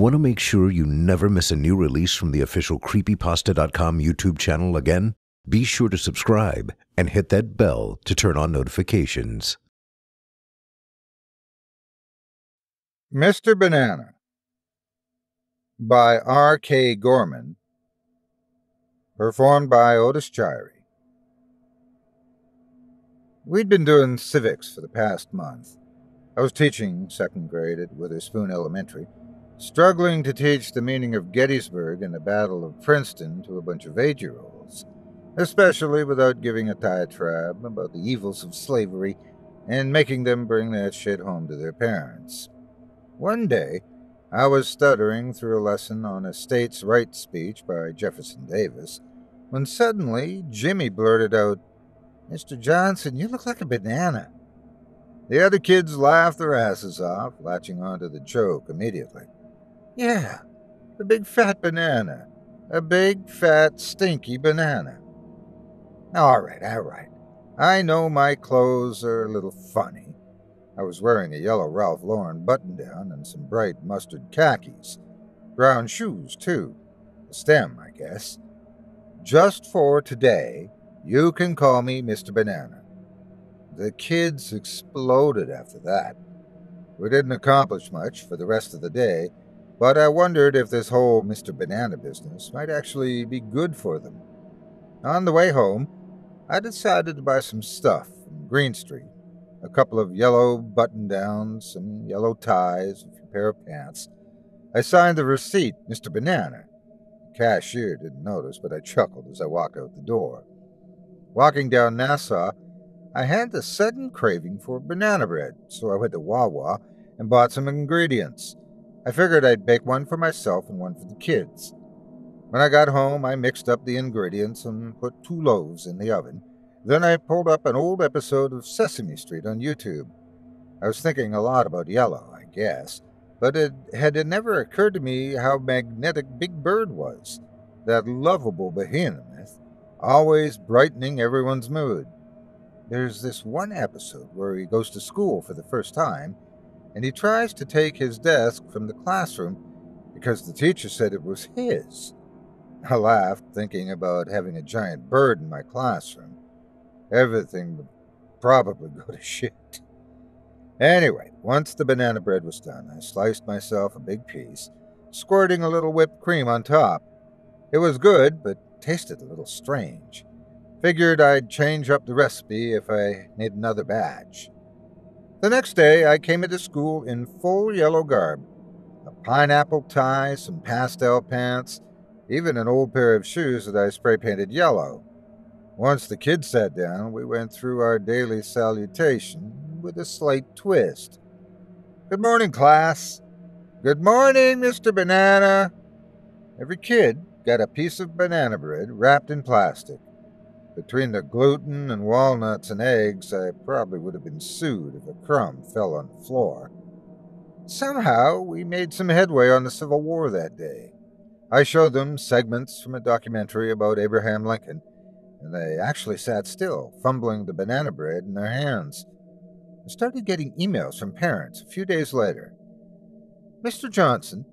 Want to make sure you never miss a new release from the official Creepypasta.com YouTube channel again? Be sure to subscribe and hit that bell to turn on notifications. Mr. Banana by R.K. Gorman, performed by Otis Jiry. We'd been doing civics for the past month. I was teaching second grade at Witherspoon Elementary, struggling to teach the meaning of Gettysburg and the Battle of Princeton to a bunch of 8-year-olds, especially without giving a diatribe about the evils of slavery and making them bring that shit home to their parents. One day, I was stuttering through a lesson on a states' rights speech by Jefferson Davis, when suddenly Jimmy blurted out, "Mr. Johnson, you look like a banana." The other kids laughed their asses off, latching onto the joke immediately. Yeah, a big fat banana. A big, fat, stinky banana. All right. I know my clothes are a little funny. I was wearing a yellow Ralph Lauren button-down and some bright mustard khakis. Brown shoes, too. A stem, I guess. Just for today, you can call me Mr. Banana. The kids exploded after that. We didn't accomplish much for the rest of the day, but I wondered if this whole Mr. Banana business might actually be good for them. On the way home, I decided to buy some stuff from Green Street. A couple of yellow button-downs, some yellow ties, a pair of pants. I signed the receipt, Mr. Banana. The cashier didn't notice, but I chuckled as I walked out the door. Walking down Nassau, I had a sudden craving for banana bread, so I went to Wawa and bought some ingredients. I figured I'd bake one for myself and one for the kids. When I got home, I mixed up the ingredients and put 2 loaves in the oven. Then I pulled up an old episode of Sesame Street on YouTube. I was thinking a lot about Yellow, I guess, but it had never occurred to me how magnetic Big Bird was, that lovable behemoth, always brightening everyone's mood. There's this one episode where he goes to school for the first time, and he tries to take his desk from the classroom because the teacher said it was his. I laughed, thinking about having a giant bird in my classroom. Everything would probably go to shit. Anyway, once the banana bread was done, I sliced myself a big piece, squirting a little whipped cream on top. It was good, but tasted a little strange. Figured I'd change up the recipe if I made another batch. The next day, I came into school in full yellow garb. A pineapple tie, some pastel pants, even an old pair of shoes that I spray-painted yellow. Once the kids sat down, we went through our daily salutation with a slight twist. "Good morning, class." "Good morning, Mr. Banana." Every kid got a piece of banana bread wrapped in plastic. Between the gluten and walnuts and eggs, I probably would have been sued if a crumb fell on the floor. Somehow, we made some headway on the Civil War that day. I showed them segments from a documentary about Abraham Lincoln, and they actually sat still, fumbling the banana bread in their hands. I started getting emails from parents a few days later. "Mr. Johnson,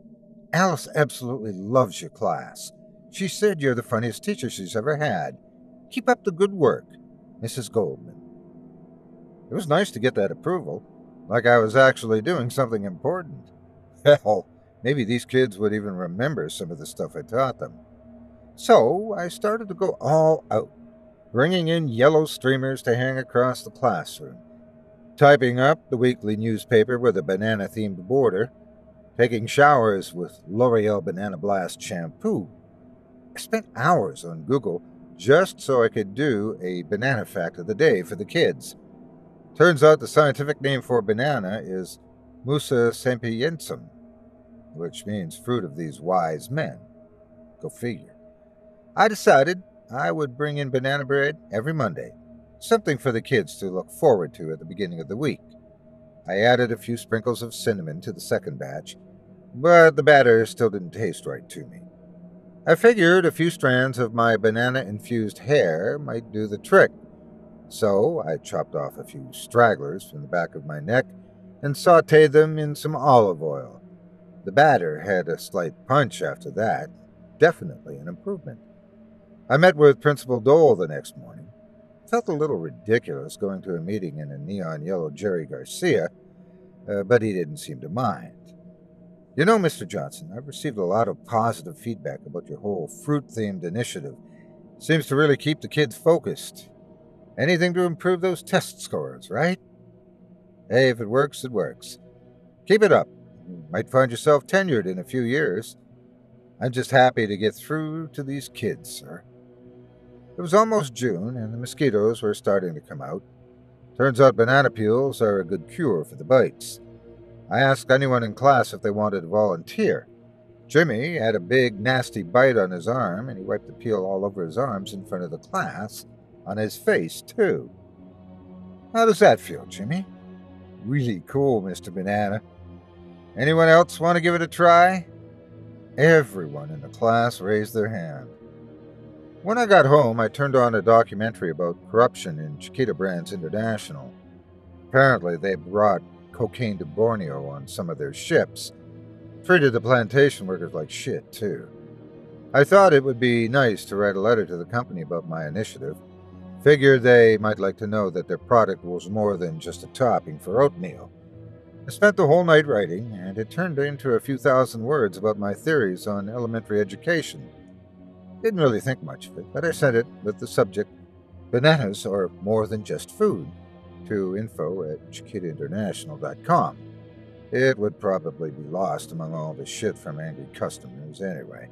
Alice absolutely loves your class. She said you're the funniest teacher she's ever had. Keep up the good work, Mrs. Goldman." It was nice to get that approval, like I was actually doing something important. Hell, maybe these kids would even remember some of the stuff I taught them. So I started to go all out, bringing in yellow streamers to hang across the classroom, typing up the weekly newspaper with a banana-themed border, taking showers with L'Oreal Banana Blast shampoo. I spent hours on Google just so I could do a banana fact of the day for the kids. Turns out the scientific name for banana is Musa sapientium, which means fruit of these wise men. Go figure. I decided I would bring in banana bread every Monday, something for the kids to look forward to at the beginning of the week. I added a few sprinkles of cinnamon to the second batch, but the batter still didn't taste right to me. I figured a few strands of my banana-infused hair might do the trick, so I chopped off a few stragglers from the back of my neck and sautéed them in some olive oil. The batter had a slight punch after that. Definitely an improvement. I met with Principal Dole the next morning. Felt a little ridiculous going to a meeting in a neon yellow Jerry Garcia, but he didn't seem to mind. You know, Mr. Johnson, I've received a lot of positive feedback about your whole fruit-themed initiative. Seems to really keep the kids focused. Anything to improve those test scores, right? Hey, if it works, it works. Keep it up. You might find yourself tenured in a few years. I'm just happy to get through to these kids, sir. It was almost June, and the mosquitoes were starting to come out. Turns out banana peels are a good cure for the bites. I asked anyone in class if they wanted to volunteer. Jimmy had a big, nasty bite on his arm, and he wiped the peel all over his arms in front of the class, on his face, too. How does that feel, Jimmy? Really cool, Mr. Banana. Anyone else want to give it a try? Everyone in the class raised their hand. When I got home, I turned on a documentary about corruption in Chiquita Brands International. Apparently, they brought cocaine to Borneo on some of their ships. Treated the plantation workers like shit, too. I thought it would be nice to write a letter to the company about my initiative. Figured they might like to know that their product was more than just a topping for oatmeal. I spent the whole night writing, and it turned into a few thousand words about my theories on elementary education. Didn't really think much of it, but I sent it with the subject, "Bananas are more than just food," to info@chiquitainternational.com. It would probably be lost among all the shit from angry customers anyway.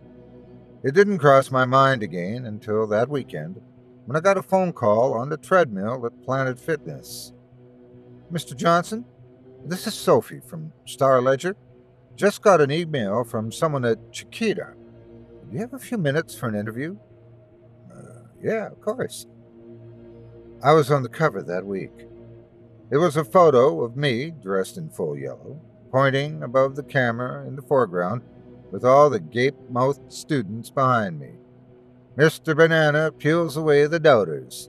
It didn't cross my mind again until that weekend, when I got a phone call on the treadmill at Planet Fitness. "Mr. Johnson, this is Sophie from Star Ledger. Just got an email from someone at Chiquita. Do you have a few minutes for an interview?" Yeah, of course." I was on the cover that week. It was a photo of me, dressed in full yellow, pointing above the camera in the foreground, with all the gape-mouthed students behind me. Mr. Banana peels away the doubters.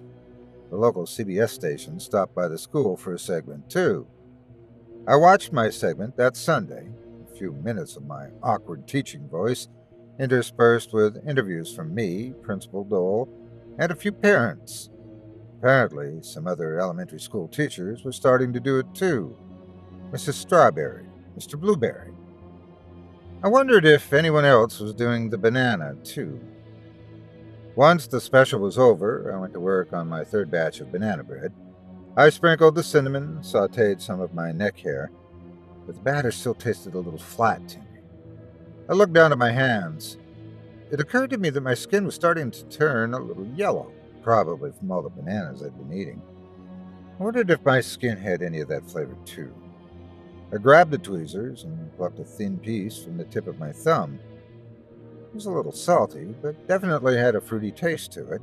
The local CBS station stopped by the school for a segment, too. I watched my segment that Sunday, a few minutes of my awkward teaching voice, interspersed with interviews from me, Principal Dole, and a few parents. Apparently, some other elementary school teachers were starting to do it too. Mrs. Strawberry, Mr. Blueberry. I wondered if anyone else was doing the banana, too. Once the special was over, I went to work on my third batch of banana bread. I sprinkled the cinnamon, sautéed some of my neck hair, but the batter still tasted a little flat to me. I looked down at my hands. It occurred to me that my skin was starting to turn a little yellow, probably from all the bananas I'd been eating. I wondered if my skin had any of that flavor too. I grabbed the tweezers and plucked a thin piece from the tip of my thumb. It was a little salty, but definitely had a fruity taste to it.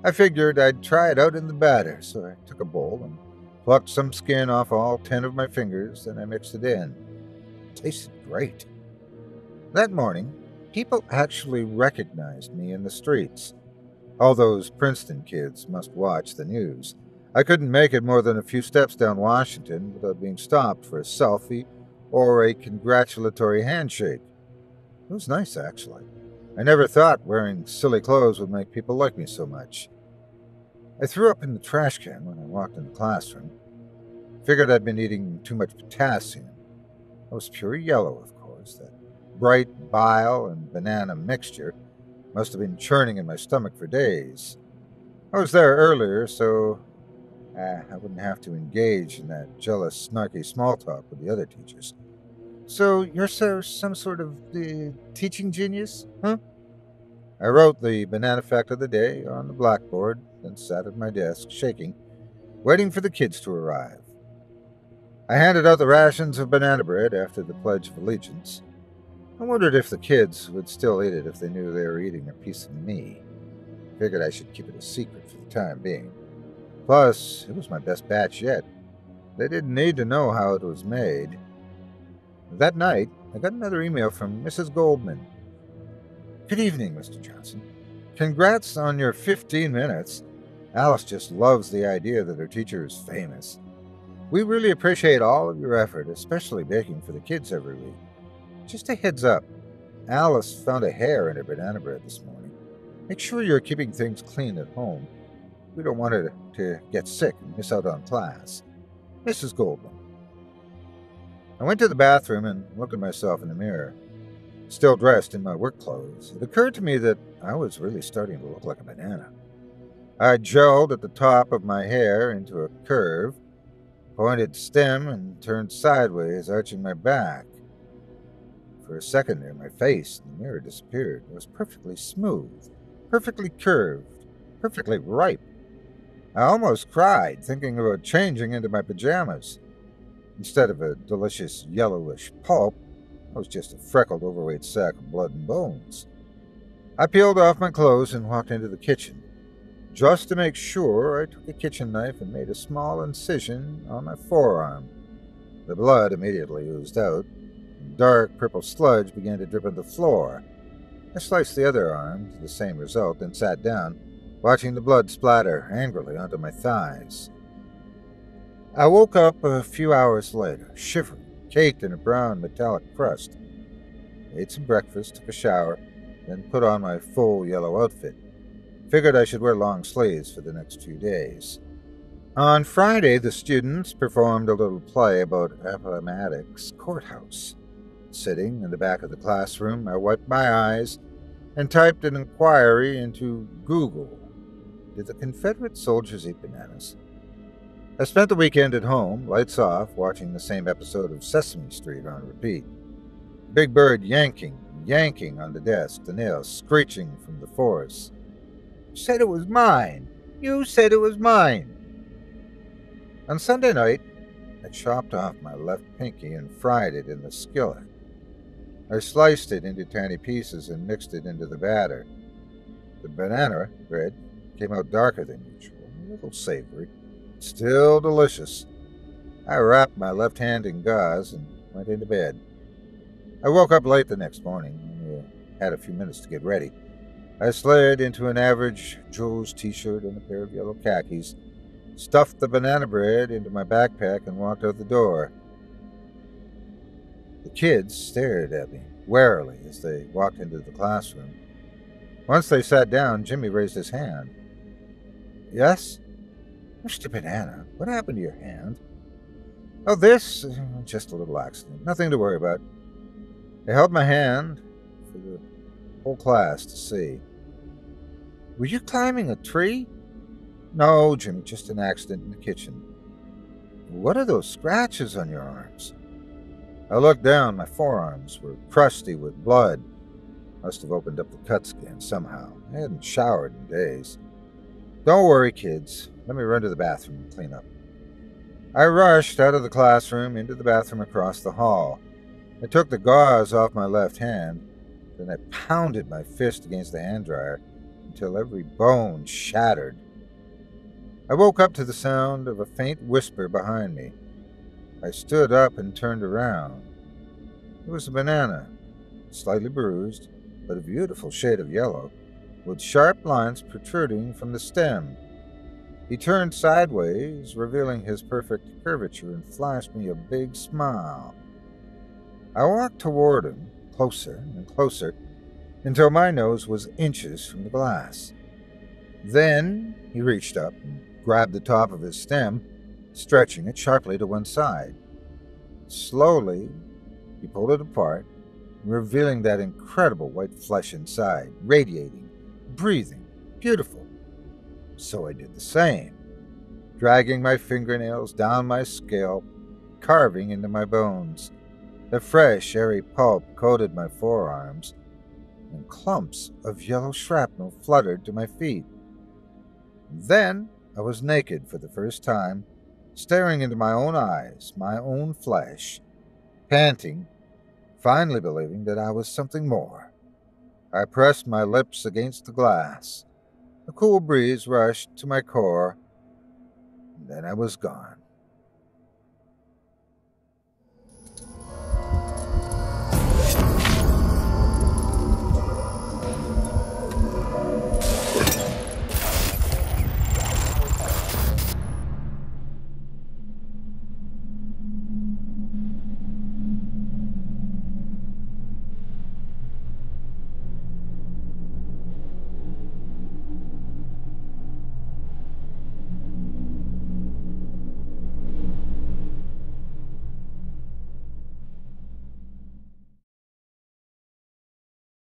I figured I'd try it out in the batter, so I took a bowl and plucked some skin off all 10 of my fingers, and I mixed it in. It tasted great. That morning, people actually recognized me in the streets. All those Princeton kids must watch the news. I couldn't make it more than a few steps down Washington without being stopped for a selfie or a congratulatory handshake. It was nice, actually. I never thought wearing silly clothes would make people like me so much. I threw up in the trash can when I walked in the classroom. Figured I'd been eating too much potassium. I was pure yellow, of course. That bright bile and banana mixture must have been churning in my stomach for days. I was there earlier, so I wouldn't have to engage in that jealous, snarky small talk with the other teachers. "So you're some sort of teaching genius, huh?" I wrote the banana fact of the day on the blackboard, then sat at my desk, shaking, waiting for the kids to arrive. I handed out the rations of banana bread after the Pledge of Allegiance. I wondered if the kids would still eat it if they knew they were eating a piece of me. Figured I should keep it a secret for the time being. Plus, it was my best batch yet. They didn't need to know how it was made. That night, I got another email from Mrs. Goldman. "Good evening, Mr. Johnson. Congrats on your 15 minutes. Alice just loves the idea that her teacher is famous. We really appreciate all of your effort, especially baking for the kids every week. Just a heads up. Alice found a hair in her banana bread this morning. Make sure you're keeping things clean at home. We don't want her to get sick and miss out on class. Mrs. Goldman. I went to the bathroom and looked at myself in the mirror. Still dressed in my work clothes, it occurred to me that I was really starting to look like a banana. I gelled at the top of my hair into a curve, pointed stem, and turned sideways, arching my back. For a second there, my face in the mirror disappeared. It was perfectly smooth, perfectly curved, perfectly ripe. I almost cried, thinking about changing into my pajamas. Instead of a delicious yellowish pulp, I was just a freckled, overweight sack of blood and bones. I peeled off my clothes and walked into the kitchen. Just to make sure, I took a kitchen knife and made a small incision on my forearm. The blood immediately oozed out, and dark purple sludge began to drip on the floor. I sliced the other arm to the same result, then sat down, watching the blood splatter angrily onto my thighs. I woke up a few hours later, shivering, caked in a brown metallic crust. I ate some breakfast, took a shower, then put on my full yellow outfit. Figured I should wear long sleeves for the next few days. On Friday, the students performed a little play about Appomattox Courthouse. Sitting in the back of the classroom, I wiped my eyes and typed an inquiry into Google. Did the Confederate soldiers eat bananas? I spent the weekend at home, lights off, watching the same episode of Sesame Street on repeat. Big Bird yanking on the desk, the nails screeching from the force. You said it was mine. You said it was mine. On Sunday night, I chopped off my left pinky and fried it in the skillet. I sliced it into tiny pieces and mixed it into the batter. The banana bread came out darker than usual, a little savory, still delicious. I wrapped my left hand in gauze and went into bed. I woke up late the next morning and had a few minutes to get ready. I slid into an average Joe's t-shirt and a pair of yellow khakis, stuffed the banana bread into my backpack, and walked out the door. The kids stared at me warily as they walked into the classroom. Once they sat down, Jimmy raised his hand. Yes? Mr. Banana, what happened to your hand? Oh, this? Just a little accident. Nothing to worry about. I held my hand for the whole class to see. Were you climbing a tree? No, Jimmy, just an accident in the kitchen. What are those scratches on your arms? I looked down. My forearms were crusty with blood. Must have opened up the cut skin somehow. I hadn't showered in days. Don't worry, kids. Let me run to the bathroom and clean up. I rushed out of the classroom into the bathroom across the hall. I took the gauze off my left hand, then I pounded my fist against the hand dryer until every bone shattered. I woke up to the sound of a faint whisper behind me. I stood up and turned around. It was a banana, slightly bruised, but a beautiful shade of yellow, with sharp lines protruding from the stem. He turned sideways, revealing his perfect curvature, and flashed me a big smile. I walked toward him, closer and closer, until my nose was inches from the glass. Then he reached up and grabbed the top of his stem, stretching it sharply to one side. Slowly, he pulled it apart, revealing that incredible white flesh inside, radiating, breathing, beautiful. So I did the same, dragging my fingernails down my scalp, carving into my bones. The fresh, airy pulp coated my forearms, and clumps of yellow shrapnel fluttered to my feet. Then I was naked for the first time, staring into my own eyes, my own flesh, panting, finally believing that I was something more. I pressed my lips against the glass. A cool breeze rushed to my core, and then I was gone.